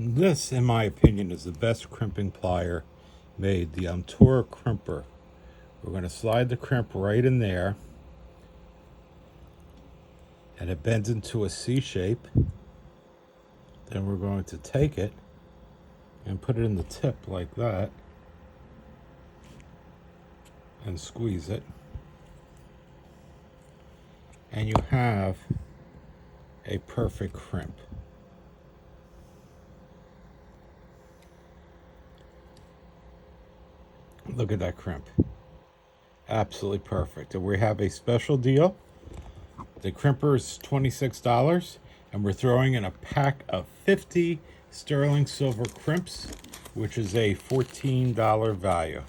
This, in my opinion, is the best crimping plier made, the Tour crimper. We're going to slide the crimp right in there, and it bends into a C shape. Then we're going to take it and put it in the tip like that and squeeze it, and you have a perfect crimp. Look at that crimp. Absolutely perfect. And we have a special deal. The crimper is $26, and we're throwing in a pack of 50 sterling silver crimps, which is a $14 value.